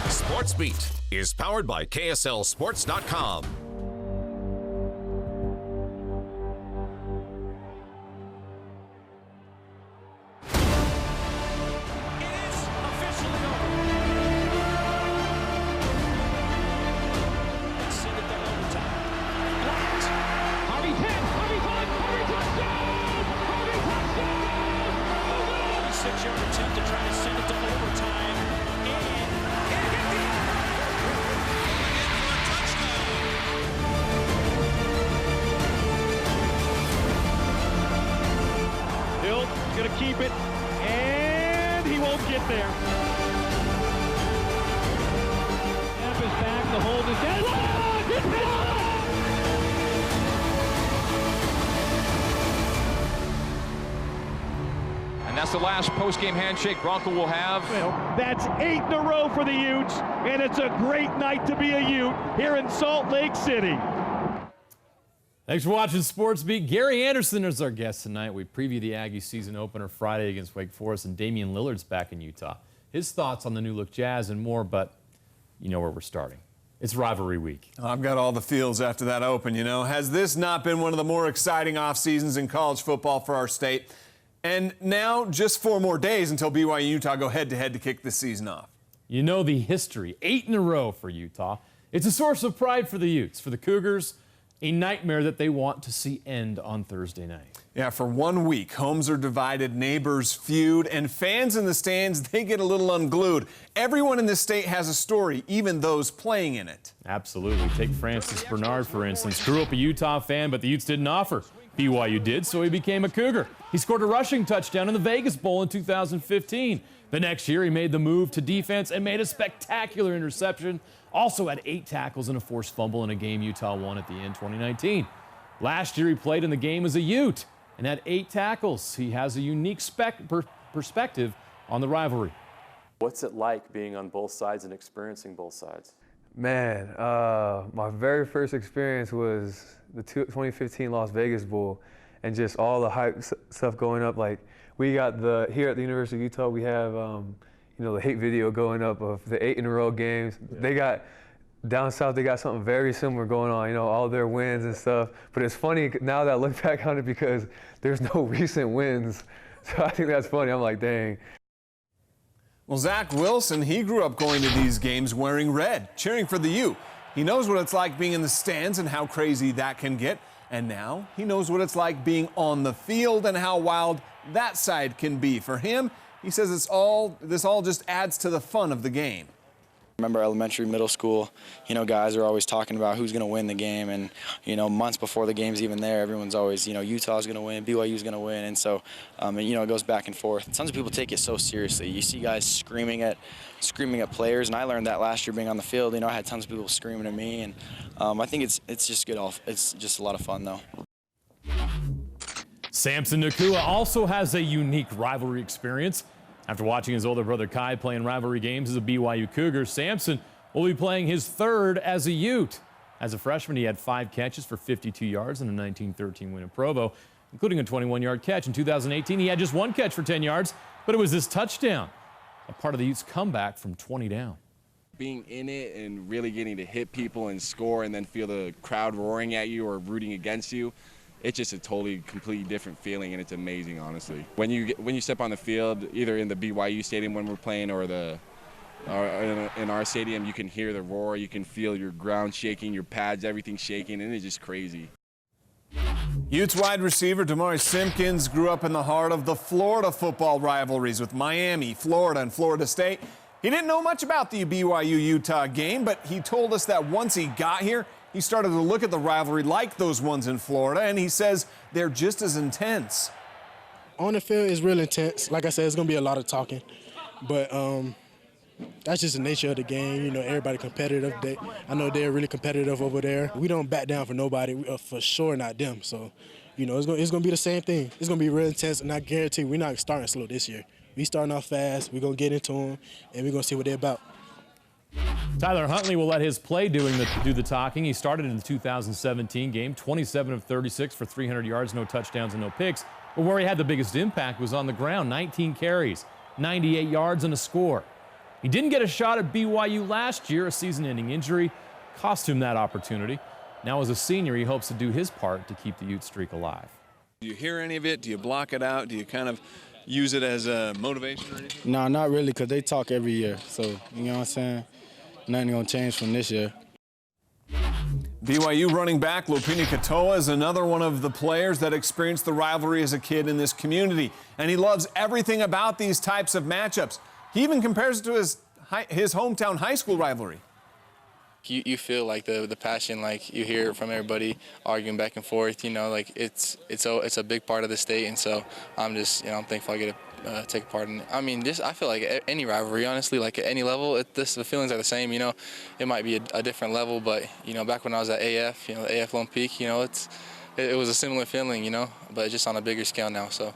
SportsBeat is powered by KSLSports.com. Going to keep it, and he won't get there. Snap is back, the hold is down. And that's the last post-game handshake Bronco will have. Well, that's 8 in a row for the Utes, and it's a great night to be a Ute here in Salt Lake City. Thanks for watching SportsBeat. Gary Andersen is our guest tonight. We preview the Aggie season opener Friday against Wake Forest, and Damian Lillard's back in Utah. His thoughts on the new look Jazz and more, but you know where we're starting. It's rivalry week. I've got all the feels after that open, you know. Has this not been one of the more exciting off seasons in college football for our state? And now just 4 more days until BYU Utah go head-to-head to kick this season off. You know the history, 8 in a row for Utah. It's a source of pride for the Utes. For the Cougars, a nightmare that they want to see end on Thursday night. Yeah, for 1 week, homes are divided, neighbors feud, and fans in the stands, they get a little unglued. Everyone in this state has a story, even those playing in it. Absolutely. Take Francis Bernard, for instance. Grew up a Utah fan, but the Utes didn't offer. BYU did, so he became a Cougar. He scored a rushing touchdown in the Vegas Bowl in 2015. The next year, he made the move to defense and made a spectacular interception. Also had 8 tackles and a forced fumble in a game Utah won at the end 2019. Last year, he played in the game as a Ute and had 8 tackles. He has a unique perspective on the rivalry. What's it like being on both sides and experiencing both sides? Man, my very first experience was the 2015 Las Vegas Bowl, and just all the hype stuff going up. Like, we got here at the University of Utah, we have the hate video going up of the 8 in a row games. Yeah. They got down south, they got something very similar going on, all their wins and stuff. But it's funny now that I look back on it because there's no recent wins. So I think that's funny. I'm like, dang. Well, Zach Wilson, he grew up going to these games wearing red, cheering for the U. He knows what it's like being in the stands and how crazy that can get. And now he knows what it's like being on the field and how wild that side can be. For him, he says this all just adds to the fun of the game. I remember elementary, middle school, guys are always talking about who's going to win the game. And, months before the game's even there, everyone's always, Utah's going to win, BYU's going to win. And so, it goes back and forth. Tons of people take it so seriously. You see guys screaming at players, and I learned that last year being on the field. I had tons of people screaming at me, and I think it's just good. It's just a lot of fun, though. Samson Nakua also has a unique rivalry experience. After watching his older brother Kai play in rivalry games as a BYU Cougar, Samson will be playing his 3rd as a Ute. As a freshman, he had 5 catches for 52 yards in a 19-13 win in Provo, including a 21-yard catch. In 2018, he had just 1 catch for 10 yards, but it was this touchdown, a part of the Utes' comeback from 20 down. Being in it and really getting to hit people and score and then feel the crowd roaring at you or rooting against you, it's just a completely different feeling, and it's amazing, honestly. When you step on the field, either in the BYU stadium when we're playing or in our stadium, you can hear the roar, you can feel your ground shaking, your pads, everything shaking, and it's just crazy. Utes wide receiver Damari Simpkins grew up in the heart of the Florida football rivalries with Miami, Florida, and Florida State. He didn't know much about the BYU-Utah game, but he told us that once he got here, he started to look at the rivalry like those ones in Florida, and he says they're just as intense. On the field, it's real intense. Like I said, it's going to be a lot of talking. But that's just the nature of the game. Everybody competitive. I know they're really competitive over there. We don't back down for nobody, for sure not them. So, it's going to be the same thing. It's going to be real intense, and I guarantee we're not starting slow this year. We starting off fast. We're going to get into them, and we're going to see what they're about. Tyler Huntley will let his play do the talking. He started in the 2017 game, 27 of 36 for 300 yards, no touchdowns and no picks. But where he had the biggest impact was on the ground, 19 carries, 98 yards and a score. He didn't get a shot at BYU last year. A season-ending injury cost him that opportunity. Now as a senior, he hopes to do his part to keep the Ute streak alive. Do you hear any of it? Do you block it out? Do you kind of use it as a motivation or anything? No, not really, because they talk every year. So, you know what I'm saying? Nothing going to change from this year. BYU running back Lopini Katoa is another one of the players that experienced the rivalry as a kid in this community. And he loves everything about these types of matchups. He even compares it to his hometown high school rivalry. You feel like the passion, like you hear it from everybody arguing back and forth. You know, like it's a big part of the state, and so I'm just I'm thankful I get to take part in it. I mean, I feel like any rivalry, honestly, like at any level, the feelings are the same. You know, it might be a different level, but back when I was at AF, AF Lone Peak, it was a similar feeling, but just on a bigger scale now. So.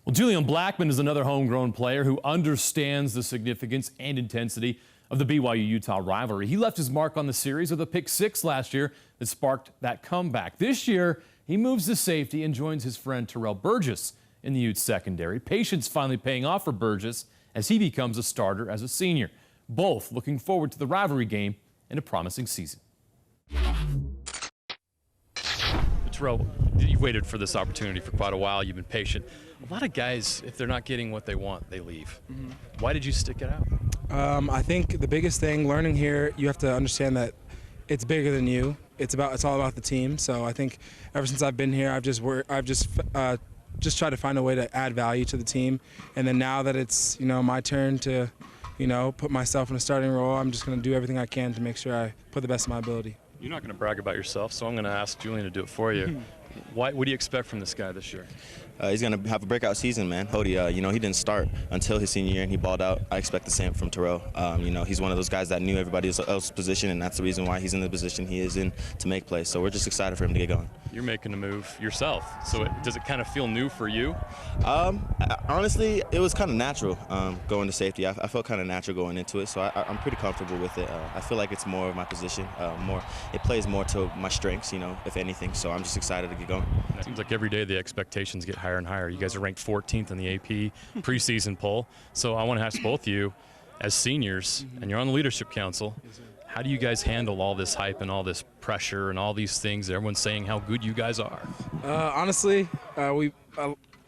Well, Julian Blackmon is another homegrown player who understands the significance and intensity of the BYU Utah rivalry. He left his mark on the series with a pick six last year that sparked that comeback. This year, he moves to safety and joins his friend Terrell Burgess in the Utes secondary. Patience finally paying off for Burgess as he becomes a starter as a senior. Both looking forward to the rivalry game and a promising season. Terrell, you've waited for this opportunity for quite a while. You've been patient. A lot of guys, if they're not getting what they want, they leave. Why did you stick it out? I think the biggest thing, learning here, you have to understand that it's bigger than you. It's all about the team. So I think ever since I've been here, I've just tried to find a way to add value to the team. And then now that it's my turn to put myself in a starting role, I'm just going to do everything I can to make sure I put the best of my ability. You're not going to brag about yourself, so I'm going to ask Julian to do it for you. What do you expect from this guy this year? He's going to have a breakout season, man. Hody, he didn't start until his senior year, and he balled out. I expect the same from Terrell. He's one of those guys that knew everybody else's position, and that's the reason why he's in the position he is in to make plays. So we're just excited for him to get going. You're making a move yourself, so does it kind of feel new for you? Honestly, it was kind of natural going to safety. I felt kind of natural going into it, so I'm pretty comfortable with it. I feel like it's more of my position. It plays more to my strengths, if anything. So I'm just excited to get going. It seems like every day the expectations get higher and higher. You guys are ranked 14th in the AP preseason poll. So I want to ask both of you, as seniors, and you're on the leadership council, how do you guys handle all this hype and all this pressure and all these things? Everyone's saying how good you guys are. Honestly, a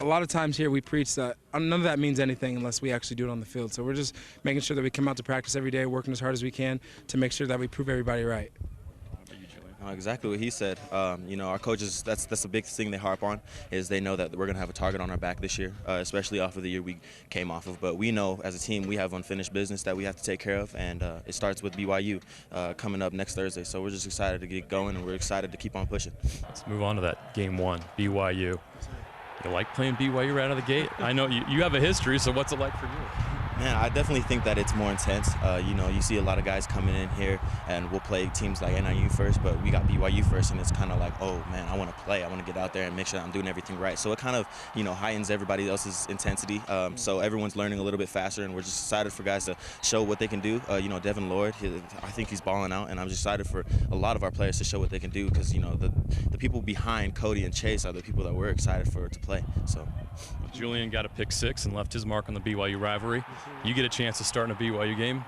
lot of times here we preach that none of that means anything unless we actually do it on the field. So we're just making sure that we come out to practice every day, working as hard as we can to make sure that we prove everybody right. Exactly what he said. Our coaches, that's the big thing they harp on, is they know that we're going to have a target on our back this year, especially off of the year we came off of. But we know as a team we have unfinished business that we have to take care of, and it starts with BYU coming up next Thursday. So we're just excited to get going, and we're excited to keep on pushing. Let's move on to that game one, BYU. You like playing BYU right out of the gate? I know you have a history, so what's it like for you? Man, I definitely think that it's more intense. You see a lot of guys coming in here, and we'll play teams like NIU first, but we got BYU first, and it's kind of like, oh, man, I want to play. I want to get out there and make sure I'm doing everything right. So it kind of, heightens everybody else's intensity. So everyone's learning a little bit faster, and we're just excited for guys to show what they can do. Devin Lillard, I think he's balling out, and I'm just excited for a lot of our players to show what they can do because, the people behind Cody and Chase are the people that we're excited for to play. So. Julian got a pick six and left his mark on the BYU rivalry. You get a chance to start in a BYU game.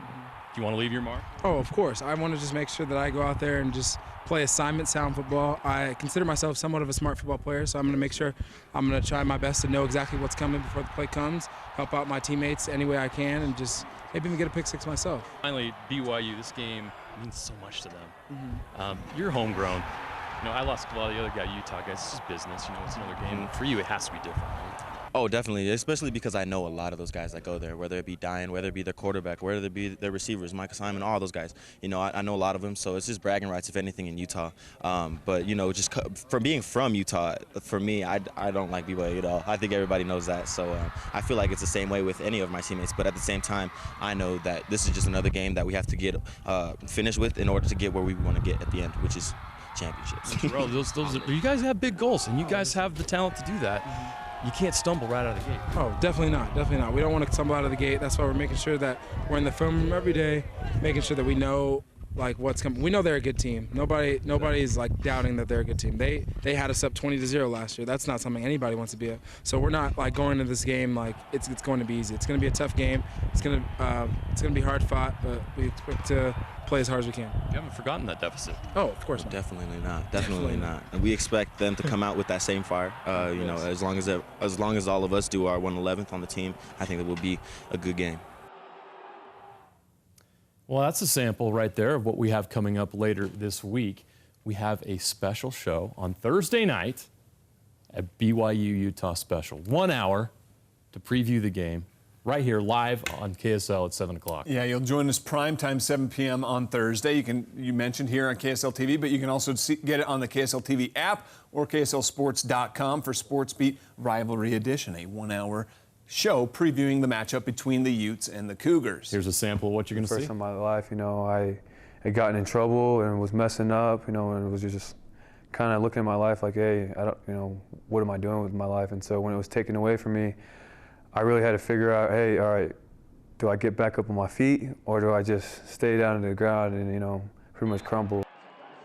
Do you want to leave your mark? Oh, of course. I want to just make sure that I go out there and just play assignment sound football. I consider myself somewhat of a smart football player, so I'm going to make sure I'm going to try my best to know exactly what's coming before the play comes, help out my teammates any way I can, and just maybe even get a pick six myself. Finally, BYU, this game means so much to them. You're homegrown. I lost a lot of the other Utah guys. It's just business. It's another game. For you, it has to be different, right? Oh, definitely, especially because I know a lot of those guys that go there, whether it be Diane, whether it be their quarterback, whether it be their receivers, Micah Simon, all those guys. I know a lot of them, so it's just bragging rights, if anything, in Utah. But, just from being from Utah, for me, I don't like BYU at all. I think everybody knows that, so I feel like it's the same way with any of my teammates. But at the same time, I know that this is just another game that we have to get finished with in order to get where we want to get at the end, which is championships. Bro, you guys have big goals, and you guys have the talent to do that. you can't stumble right out of the gate. Oh, definitely not. Definitely not. We don't want to stumble out of the gate. That's why we're making sure that we're in the film room every day, making sure that we know like what's coming. We know they're a good team. Nobody's like doubting that they're a good team. They had us up 20-0 last year. That's not something anybody wants to be. So we're not like going into this game like it's going to be easy. It's going to be a tough game. It's going to be hard fought, but we expect to play as hard as we can. You haven't forgotten that deficit. Oh, of course not. Definitely not. Definitely not. And we expect them to come out with that same fire. You know, as long as all of us do our 111th on the team, I think it will be a good game. Well, that's a sample right there of what we have coming up later this week. We have a special show on Thursday night at BYU Utah Special. 1 hour to preview the game right here live on KSL at 7 o'clock. Yeah, you'll join us primetime 7 p.m. on Thursday. You mentioned here on KSL TV, but you can also get it on the KSL TV app or KSLSports.com for SportsBeat Rivalry Edition, a 1 hour show previewing the matchup between the Utes and the Cougars. Here's a sample of what you're going to see. First time in my life, you know, I had gotten in trouble and was messing up, you know, and it was just kind of looking at my life like, hey, I don't, you know, what am I doing with my life? And so when it was taken away from me, I really had to figure out, hey, all right, do I get back up on my feet or do I just stay down to the ground and, you know, pretty much crumble?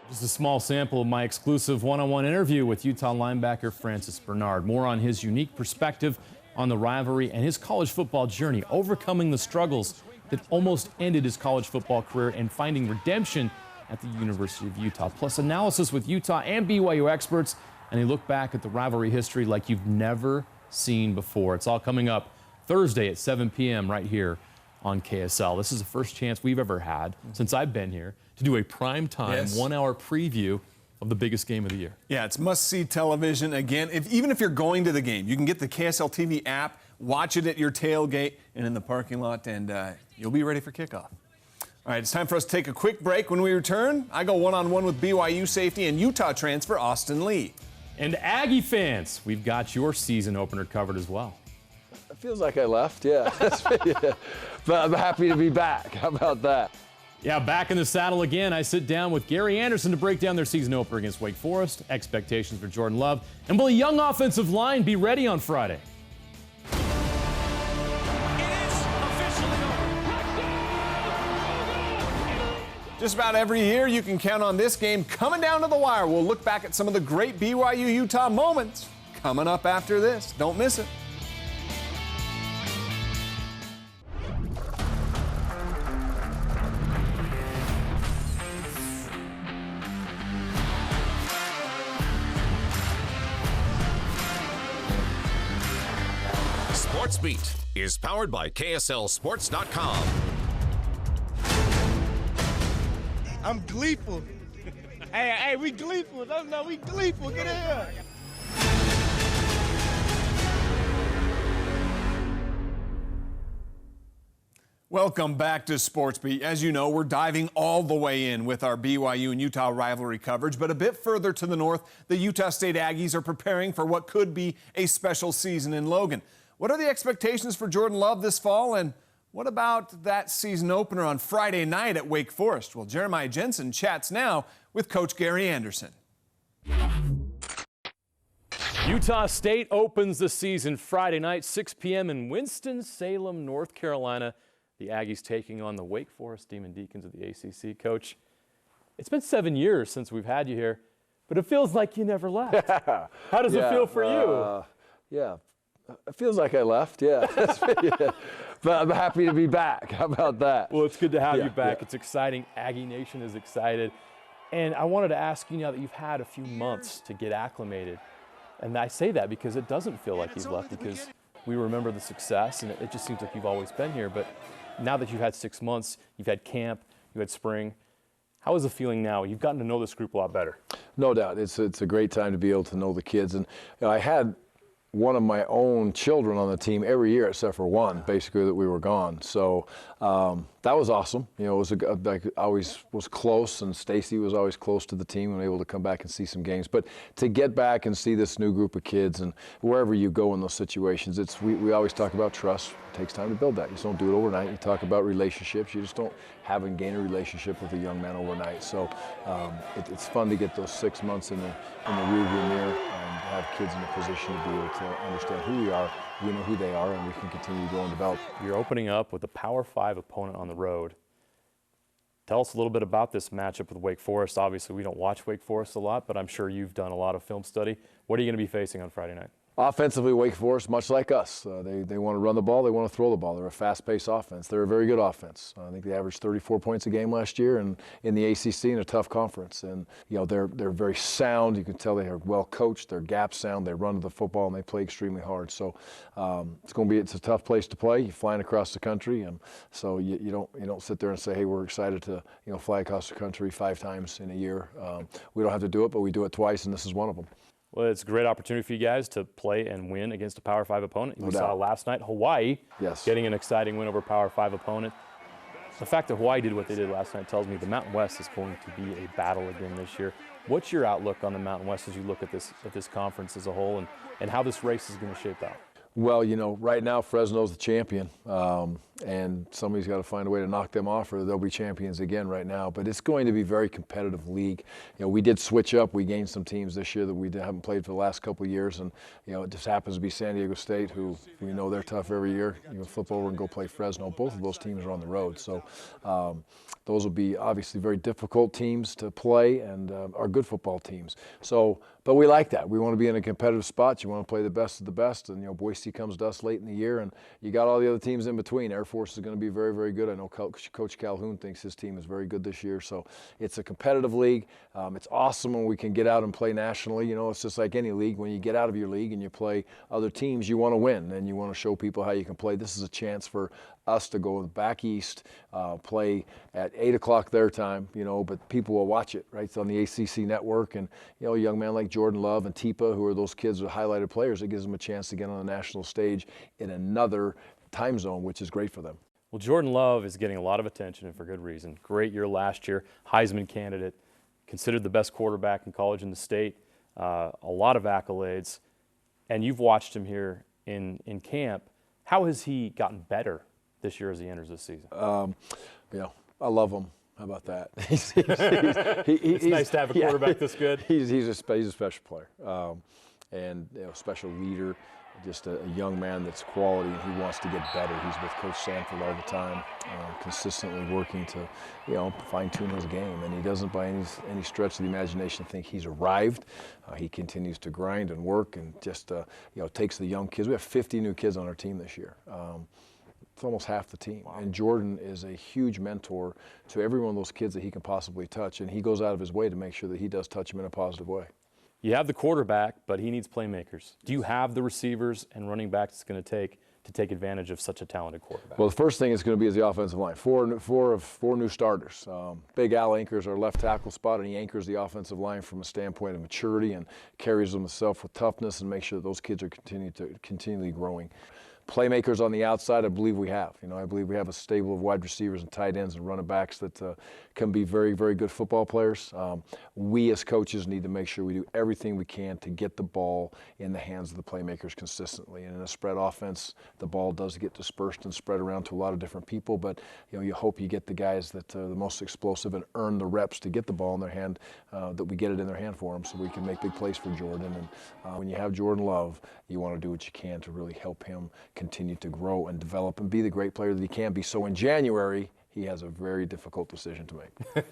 Just a small sample of my exclusive one-on-one interview with Utah linebacker Francis Bernard. More on his unique perspective on the rivalry and his college football journey, overcoming the struggles that almost ended his college football career and finding redemption at the University of Utah. Plus analysis with Utah and BYU experts, and they look back at the rivalry history like you've never seen before. It's all coming up Thursday at 7 p.m. right here on KSL. This is the first chance we've ever had since I've been here to do a primetime 1 hour preview of the biggest game of the year. Yeah, it's must-see television. Again, even if you're going to the game, you can get the KSL TV app, watch it at your tailgate and in the parking lot, and you'll be ready for kickoff. All right, it's time for us to take a quick break. When we return, I go one-on-one with BYU safety and Utah transfer Austin Lee. And Aggie fans, we've got your season opener covered as well. It feels like I left, yeah. But I'm happy to be back. How about that? Yeah, back in the saddle again. I sit down with Gary Andersen to break down their season opener against Wake Forest, expectations for Jordan Love, and will a young offensive line be ready on Friday? Just about every year, you can count on this game coming down to the wire. We'll look back at some of the great BYU Utah moments coming up after this. Don't miss it. SportsBeat is powered by KSLSports.com. I'm gleeful. Hey, we gleeful. No, we gleeful. Get in here. Welcome back to SportsBeat. As you know, we're diving all the way in with our BYU and Utah rivalry coverage, but a bit further to the north, the Utah State Aggies are preparing for what could be a special season in Logan. What are the expectations for Jordan Love this fall, and what about that season opener on Friday night at Wake Forest? Well, Jeremiah Jensen chats now with Coach Gary Andersen. Utah State opens the season Friday night, 6 p.m. in Winston-Salem, North Carolina. The Aggies taking on the Wake Forest Demon Deacons of the ACC. Coach, it's been 7 years since we've had you here, but it feels like you never left. How does it feel for you? Yeah, it feels like I left, yeah. But I'm happy to be back. How about that? Well, it's good to have you back. It's exciting. Aggie Nation is excited. And I wanted to ask you now that you've had a few months to get acclimated. And I say that because it doesn't feel like you've left, because we remember the success, and it just seems like you've always been here. But now that you've had 6 months, you've had camp, you had spring, how is the feeling now? You've gotten to know this group a lot better. No doubt. It's a great time to be able to know the kids. And I had one of my own children on the team every year except for one, basically, that we were gone. So That was awesome. You know, it was like I always was close, and Stacy was always close to the team and able to come back and see some games. But to get back and see this new group of kids, and wherever you go in those situations, we always talk about trust. It takes time to build that. You just don't do it overnight. You talk about relationships. You just don't have and gain a relationship with a young man overnight. So it's fun to get those 6 months in the rearview mirror and have kids in a position to be able to understand who we are. We know who they are, and we can continue to grow and develop. You're opening up with a Power 5 opponent on the road. Tell us a little bit about this matchup with Wake Forest. Obviously, we don't watch Wake Forest a lot, but I'm sure you've done a lot of film study. What are you going to be facing on Friday night? Offensively, Wake Forest, much like us, they want to run the ball, they want to throw the ball. They're a fast-paced offense. They're a very good offense. I think they averaged 34 points a game last year, and in the ACC in a tough conference. And you know they're very sound. You can tell they are well coached. They're gap sound. They run to the football and they play extremely hard. So it's a tough place to play. You're flying across the country, and so you don't sit there and say, hey, we're excited to fly across the country 5 times in a year. We don't have to do it, but we do it twice, and this is one of them. Well, it's a great opportunity for you guys to play and win against a Power 5 opponent. We saw last night Hawaii getting an exciting win over a Power 5 opponent. The fact that Hawaii did what they did last night tells me the Mountain West is going to be a battle again this year. What's your outlook on the Mountain West as you look at this conference as a whole and how this race is going to shape out? Well, right now Fresno's the champion, and somebody's got to find a way to knock them off or they'll be champions again right now. But it's going to be a very competitive league. We did switch up. We gained some teams this year that we haven't played for the last couple of years, and it just happens to be San Diego State, who we know they're tough every year. Flip over and go play Fresno. Both of those teams are on the road, so those will be obviously very difficult teams to play and are good football teams. But we like that. We want to be in a competitive spot. You want to play the best of the best, and Boise comes to us late in the year, and you got all the other teams in between. Air Force is going to be very, very good. I know Coach Calhoun thinks his team is very good this year, so it's a competitive league. It's awesome when we can get out and play nationally. It's just like any league. When you get out of your league and you play other teams, you want to win, and you want to show people how you can play. This is a chance for us to go back east, play at 8 o'clock their time, but people will watch it, right? It's on the ACC network, and, a young man like Jordan Love and Tipa, who are those kids who are highlighted players, it gives them a chance to get on the national stage in another time zone, which is great for them. Well, Jordan Love is getting a lot of attention, and for good reason. Great year last year, Heisman candidate, considered the best quarterback in college in the state, a lot of accolades, and you've watched him here in camp. How has he gotten better this year as he enters this season? I love him. How about that? It's nice to have a quarterback this good. He's a special player, and special leader. Just a young man that's quality, and he wants to get better. He's with Coach Sanford all the time, consistently working to, fine-tune his game. And he doesn't, by any stretch of the imagination, think he's arrived. He continues to grind and work, and just, takes the young kids. We have 50 new kids on our team this year. It's almost half the team. Wow. And Jordan is a huge mentor to every one of those kids that he can possibly touch, and he goes out of his way to make sure that he does touch them in a positive way. You have the quarterback, but he needs playmakers. Do you have the receivers and running backs it's going to take advantage of such a talented quarterback? Well, the first thing is going to be the offensive line. Four new starters. Big Al anchors our left tackle spot, and he anchors the offensive line from a standpoint of maturity and carries himself with toughness and makes sure that those kids are continually growing. Playmakers on the outside, I believe we have. I believe we have a stable of wide receivers and tight ends and running backs that can be very, very good football players. We as coaches need to make sure we do everything we can to get the ball in the hands of the playmakers consistently. And in a spread offense, the ball does get dispersed and spread around to a lot of different people, but you hope you get the guys that are the most explosive and earn the reps to get the ball in their hand, that we get it in their hand for them so we can make big plays for Jordan. And when you have Jordan Love, you want to do what you can to really help him continue to grow and develop and be the great player that he can be. So in January, he has a very difficult decision to make.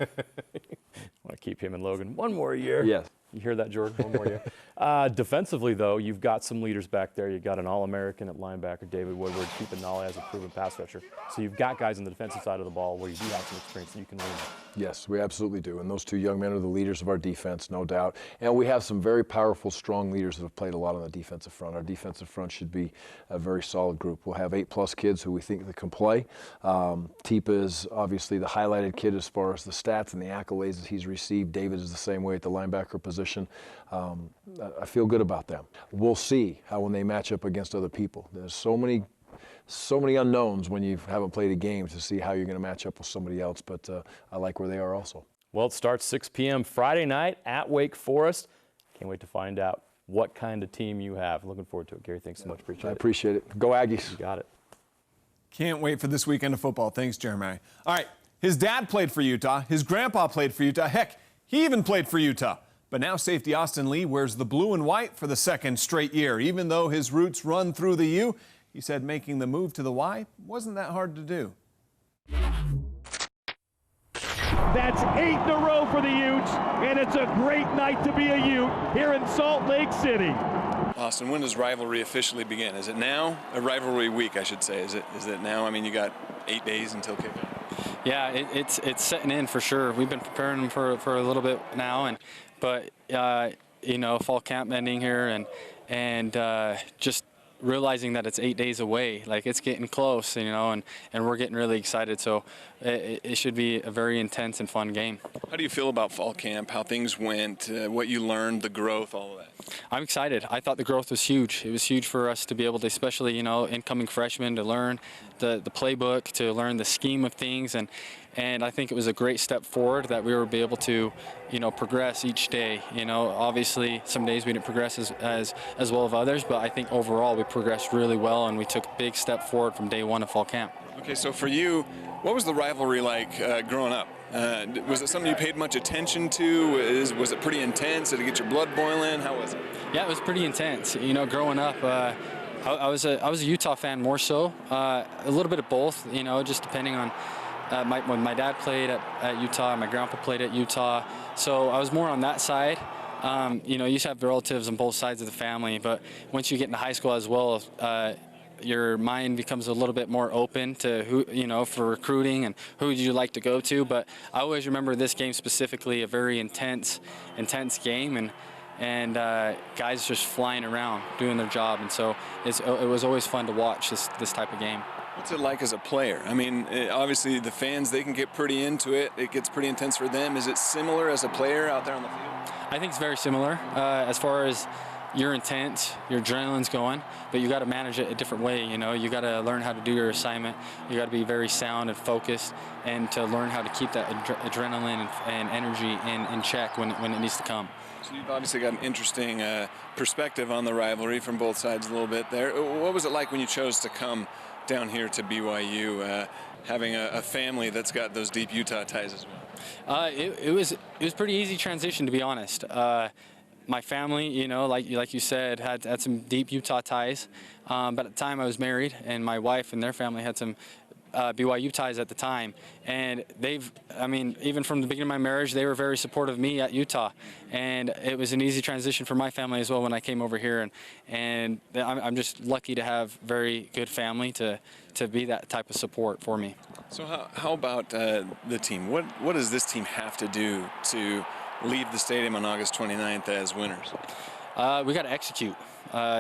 Want to keep him and Logan one more year. Yes. You hear that, Jordan? One more year. Defensively, though, you've got some leaders back there. You've got an All-American at linebacker, David Woodward. Keeping Nolly as a proven pass rusher. So you've got guys on the defensive side of the ball where you do have some experience that you can lean on. Yes, we absolutely do. And those two young men are the leaders of our defense, no doubt. And we have some very powerful, strong leaders that have played a lot on the defensive front. Our defensive front should be a very solid group. We'll have 8+ kids who we think that can play. Tipa is obviously the highlighted kid as far as the stats and the accolades that he's received. David is the same way at the linebacker position. I feel good about them. We'll see how when they match up against other people. There's so many so many unknowns when you haven't played a game to see how you're going to match up with somebody else. But I like where they are also. Well, it starts 6 p.m. Friday night at Wake Forest. Can't wait to find out what kind of team you have. Looking forward to it. Gary, thanks so much. I appreciate it. Go Aggies. You got it. Can't wait for this weekend of football. Thanks, Jeremiah. All right, his dad played for Utah. His grandpa played for Utah. Heck, he even played for Utah. But now safety Austin Lee wears the blue and white for the second straight year. Even though his roots run through the U, he said making the move to the Y wasn't that hard to do. That's 8 in a row for the Utes, and it's a great night to be a Ute here in Salt Lake City. Austin, when does rivalry officially begin? Is it now? A rivalry week, I should say. Is it now? I mean, you got 8 days until kickoff. Yeah, it's setting in for sure. We've been preparing for a little bit now, but you know, fall camp ending here, and just realizing that it's 8 days away, like it's getting close, you know, and we're getting really excited. So it should be a very intense and fun game. How do you feel about fall camp? How things went? What you learned? The growth? All of that? I'm excited. I thought the growth was huge. It was huge for us to be able to, especially, you know, incoming freshmen, to learn the playbook, to learn the scheme of things, and I think it was a great step forward that we were able to, you know, progress each day. You know, obviously some days we didn't progress as well as others, but I think overall we progressed really well, and we took a big step forward from day one of fall camp. Okay, so for you, what was the rivalry like growing up? Was it something you paid much attention to? Was it pretty intense? Did it get your blood boiling? How was it? Yeah, it was pretty intense. You know, growing up, I was a Utah fan more so. A little bit of both, you know, just depending on when my dad played at Utah, my grandpa played at Utah, so I was more on that side. You know, you used to have relatives on both sides of the family, but once you get into high school as well, your mind becomes a little bit more open to who, you know, for recruiting and who would you like to go to. But I always remember this game specifically, a very intense game, and guys just flying around doing their job, and so it was always fun to watch this type of game. What's it like as a player? I mean, obviously the fans, they can get pretty into it. It gets pretty intense for them. Is it similar as a player out there on the field? I think it's very similar as far as your intent, your adrenaline's going, but you got to manage it a different way. You know, you got to learn how to do your assignment. You got to be very sound and focused, and to learn how to keep that adrenaline and energy in check when it needs to come. So you've obviously got an interesting perspective on the rivalry from both sides a little bit there. What was it like when you chose to come down here to BYU, having a family that's got those deep Utah ties as well? It was pretty easy transition, to be honest. My family, you know, like you said, had some deep Utah ties, but at the time I was married, and my wife and their family had some BYU ties at the time, and I mean, even from the beginning of my marriage, they were very supportive of me at Utah, and it was an easy transition for my family as well when I came over here, and I'm just lucky to have very good family to be that type of support for me. So how about the team? What does this team have to do to leave the stadium on August 29th as winners? We got to execute.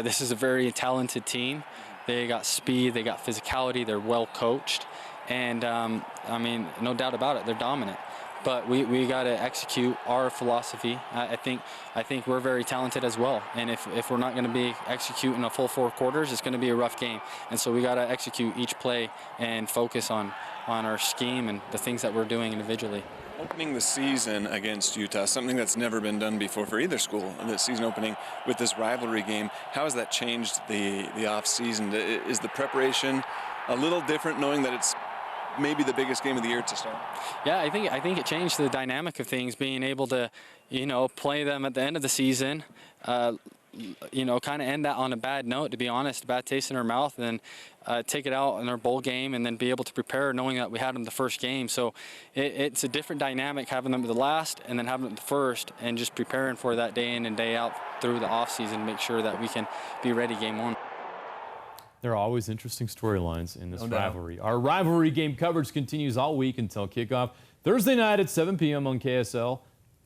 This is a very talented team. They got speed, they got physicality, they're well coached, and I mean, no doubt about it, they're dominant. But we got to execute our philosophy. I think we're very talented as well, and if we're not going to be executing a full 4 quarters, it's going to be a rough game. And so we got to execute each play and focus on our scheme and the things that we're doing individually. Opening the season against Utah, something that's never been done before for either school, the season opening with this rivalry game, how has that changed the off season? Is the preparation a little different, knowing that it's maybe the biggest game of the year to start? Yeah, I think it changed the dynamic of things, being able to, you know, play them at the end of the season, you know, kind of end that on a bad note, to be honest, a bad taste in our mouth, and then take it out in our bowl game, and then be able to prepare knowing that we had them the first game. So it's a different dynamic having them at the last and then having them at the first, and just preparing for that day in and day out through the off season, make sure that we can be ready game 1. There are always interesting storylines in this rivalry. Our rivalry game coverage continues all week until kickoff Thursday night at 7 p.m. on KSL.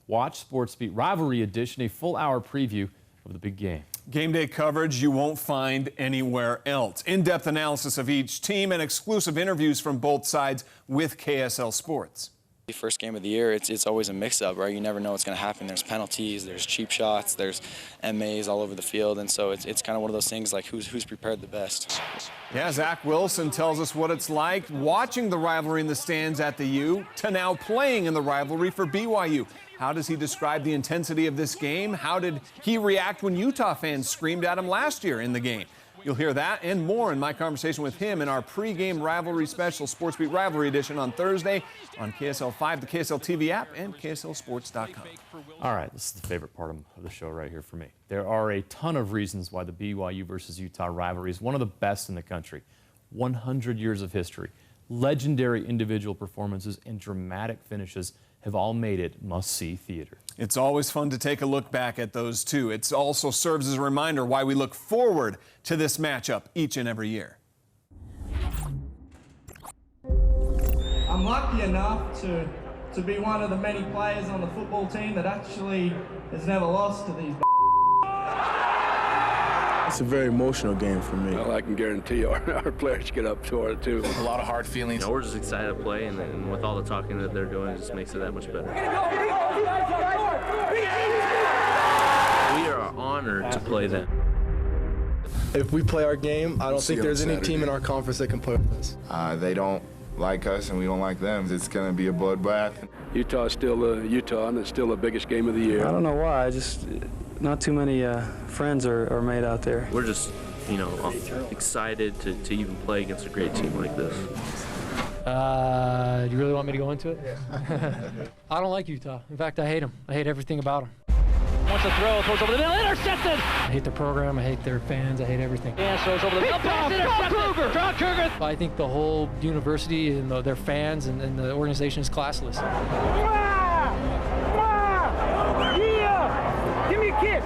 Watch SportsBeat Rivalry Edition, a full-hour preview of the big game. Game day coverage you won't find anywhere else. In-depth analysis of each team and exclusive interviews from both sides with KSL Sports. The first game of the year, it's always a mix-up, right? You never know what's going to happen. There's penalties, there's cheap shots, there's MAs all over the field, and so it's kind of one of those things like who's prepared the best. Yeah, Zach Wilson tells us what it's like watching the rivalry in the stands at the U to now playing in the rivalry for BYU. How does he describe the intensity of this game? How did he react when Utah fans screamed at him last year in the game? You'll hear that and more in my conversation with him in our pregame rivalry special, SportsBeat Rivalry Edition, on Thursday on KSL 5, the KSL TV app, and KSLSports.com. All right, this is the favorite part of the show right here for me. There are a ton of reasons why the BYU versus Utah rivalry is one of the best in the country. 100 years of history, legendary individual performances, and dramatic finishes have all made it must-see theater. It's always fun to take a look back at those two. It also serves as a reminder why we look forward to this matchup each and every year. I'm lucky enough to be one of the many players on the football team that actually has never lost to these. It's a very emotional game for me. Well, I can guarantee our players get up to it, too. A lot of hard feelings. We're just excited to play, and with all the talking that they're doing, it just makes it that much better. We are honored to play them. If we play our game, I don't think there's any team in our conference that can play with us. They don't like us, and we don't like them. It's going to be a bloodbath. Utah is still Utah, and it's still the biggest game of the year. I don't know why. Not too many friends are made out there. We're just, excited to even play against a great team like this. Do you really want me to go into it? I don't like Utah. In fact, I hate them. I hate everything about them. Wants to throw, throws over the middle, intercepted! I hate their program. I hate their fans. I hate everything. Yeah, throws over the middle, pass intercepted! Draw Cougars! I think the whole university and their fans and the organization is classless. Give me a kiss!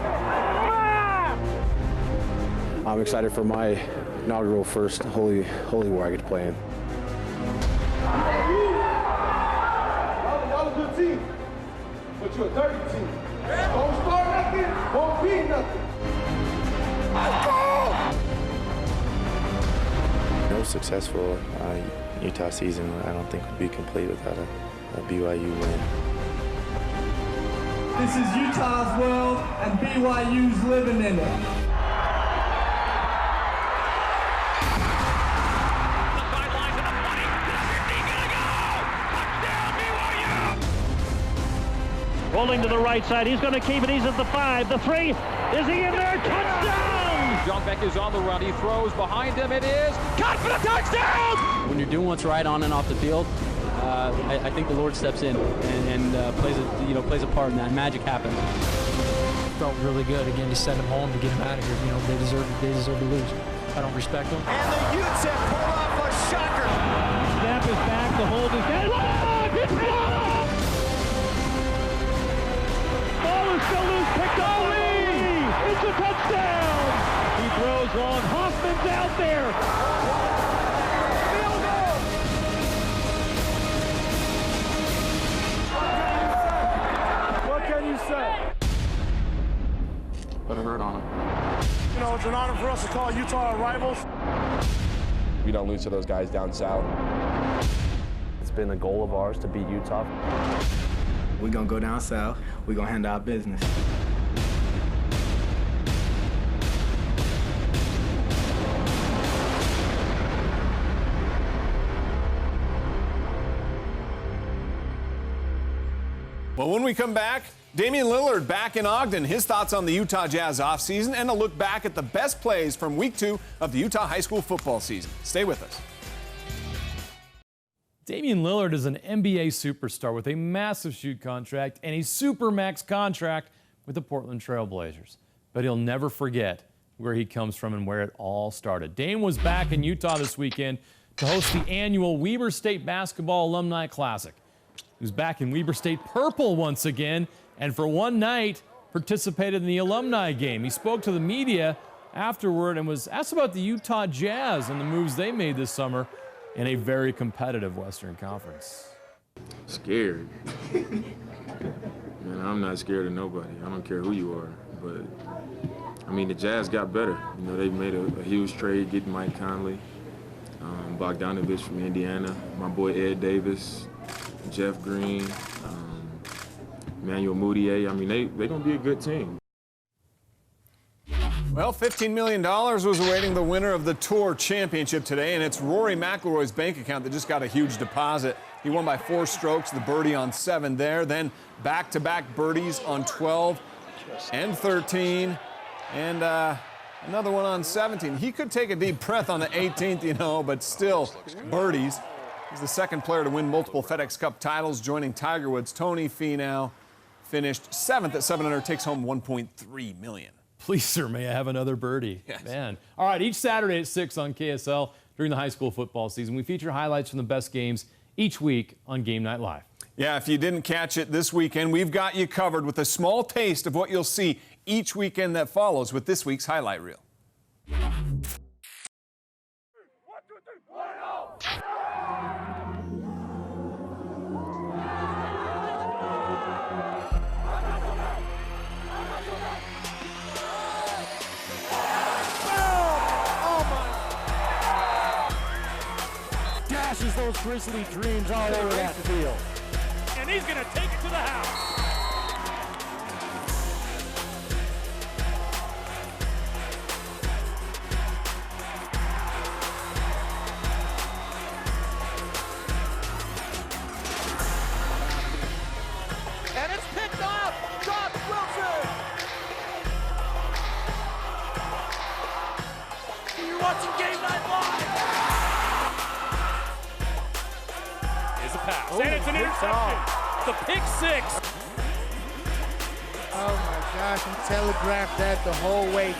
I'm excited for my inaugural first Holy War I get to play in. Y'all a good team, but you're a dirty team. Don't start nothing, won't be nothing. No successful Utah season, I don't think, would be complete without a BYU win. This is Utah's world, and BYU's living in it. Rolling to the right side, he's going to keep it, he's at the 5, the 3, is he in there? Touchdown! John Beck is on the run, he throws behind him, it is caught for the touchdown! When you're doing what's right on and off the field, I think the Lord steps in and plays a part in that. Magic happens. Felt really good again to send them home to get them out of here. They deserve to lose. I don't respect them. And the Utes have pulled off a shocker. Snap is back, the hold is dead. It's blocked! Ball is still loose, picked up by Lee. It's a touchdown. He throws long. Hoffman's out there. Field goal. What can you say? Put a hurt on him. It's an honor for us to call Utah our rivals. We don't lose to those guys down south. It's been a goal of ours to beat Utah. We're going to go down south. We're going to handle our business. Well, when we come back, Damian Lillard back in Ogden. His thoughts on the Utah Jazz offseason and a look back at the best plays from Week 2 of the Utah high school football season. Stay with us. Damian Lillard is an NBA superstar with a massive shoot contract and a supermax contract with the Portland Trail Blazers. But he'll never forget where he comes from and where it all started. Dame was back in Utah this weekend to host the annual Weber State Basketball Alumni Classic. He was back in Weber State purple once again, and for one night participated in the alumni game. He spoke to the media afterward and was asked about the Utah Jazz and the moves they made this summer in a very competitive Western Conference. Scared? Man, I'm not scared of nobody. I don't care who you are. But, I mean, the Jazz got better. They made a huge trade, getting Mike Conley, Bogdanovich from Indiana, my boy Ed Davis. Jeff Green, Emmanuel Moutier. I mean, they're going to be a good team. Well, $15 million was awaiting the winner of the Tour Championship today, and it's Rory McIlroy's bank account that just got a huge deposit. He won by 4 strokes, the birdie on 7 there, then back-to-back birdies on 12 and 13, and another one on 17. He could take a deep breath on the 18th, you know, but still birdies. He's the second player to win multiple FedEx Cup titles, joining Tiger Woods. Tony Finau finished 7th at 700, takes home $1.3 million. Please, sir, may I have another birdie? Yes. Man. All right, each Saturday at 6 on KSL during the high school football season, we feature highlights from the best games each week on Game Night Live. Yeah, if you didn't catch it this weekend, we've got you covered with a small taste of what you'll see each weekend that follows with this week's highlight reel. Dashes those Grizzly dreams all over that field. And he's going to take it to the house. And it's picked off. Josh Wilson. You're watching Game Night Live. Pass. And it's an interception. The pick 6. Oh my gosh, he telegraphed that the whole way.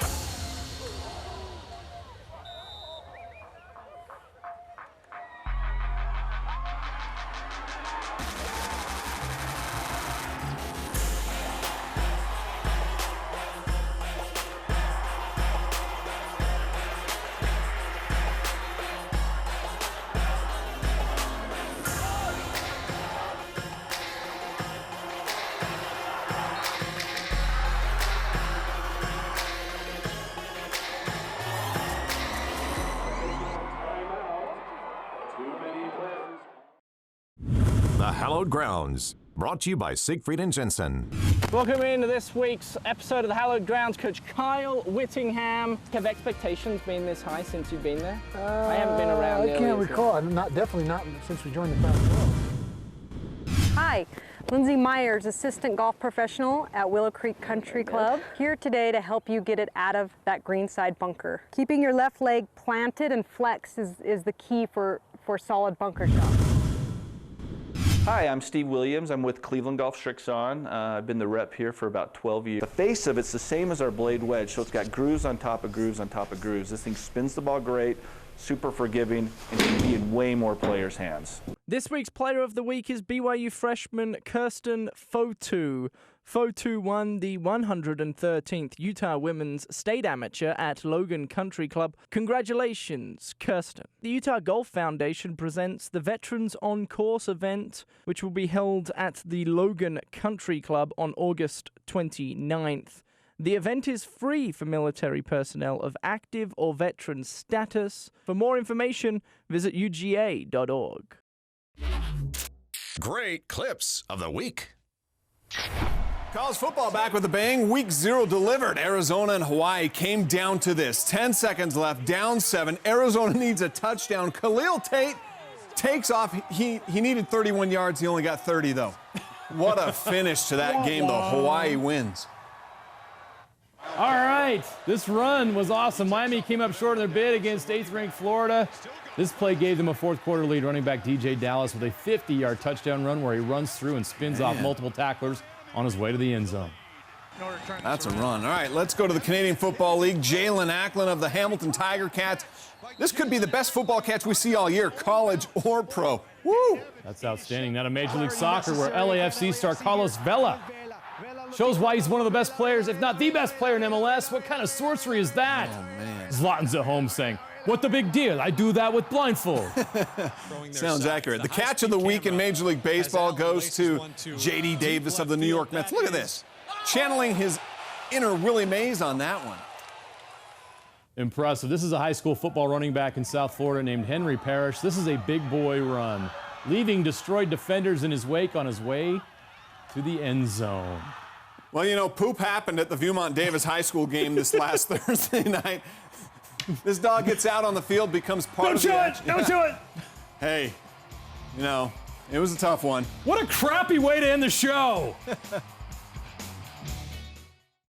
The Hallowed Grounds, brought to you by Siegfried and Jensen. Welcome into this week's episode of the Hallowed Grounds. Coach Kyle Whittingham. Have expectations been this high since you've been there? I haven't been around. I can't recall. Definitely not since we joined the Pac-12. Hi, Lindsay Myers, assistant golf professional at Willow Creek Country Club, here today to help you get it out of that greenside bunker. Keeping your left leg planted and flexed is the key for solid bunker shots. Hi, I'm Steve Williams. I'm with Cleveland Golf Srixon. I've been the rep here for about 12 years. The face of it's the same as our blade wedge, so it's got grooves on top of grooves on top of grooves. This thing spins the ball great, super forgiving, and can be in way more players' hands. This week's Player of the Week is BYU freshman Kirsten Fotu. Fotu won the 113th Utah Women's State Amateur at Logan Country Club. Congratulations, Kirsten. The Utah Golf Foundation presents the Veterans on Course event, which will be held at the Logan Country Club on August 29th. The event is free for military personnel of active or veteran status. For more information, visit uga.org. Great clips of the week. College football back with a bang. Week 0 delivered. Arizona and Hawaii came down to this. 10 seconds left, down 7. Arizona needs a touchdown. Khalil Tate takes off. He needed 31 yards. He only got 30, though. What a finish to that game, though. Hawaii wins. All right, this run was awesome. Miami came up short in their bid against 8th-ranked Florida. This play gave them a fourth-quarter lead. Running back DJ Dallas with a 50-yard touchdown run where he runs through and spins off multiple tacklers on his way to the end zone. That's a run. All right, let's go to the Canadian Football League. Jalen Acklin of the Hamilton Tiger Cats. This could be the best football catch we see all year, college or pro. Woo! That's outstanding. Now to Major League Soccer, where LAFC star Carlos Vela shows why he's one of the best players, if not the best player in MLS. What kind of sorcery is that? Oh, man. Zlatan's at home saying, "What the big deal? I do that with blindfold." Sounds accurate. The catch of the week in Major League Baseball goes to J.D. Davis of the New York Mets. Look at this. Channeling his inner Willie Mays on that one. Impressive. This is a high school football running back in South Florida named Henry Parrish. This is a big boy run. leaving destroyed defenders in his wake on his way to the end zone. Well, you know, poop happened at the Viewmont Davis High School game this last Thursday night. This dog gets out on the field, becomes part of the action. Don't do it! Hey, you know, it was a tough one. What a crappy way to end the show.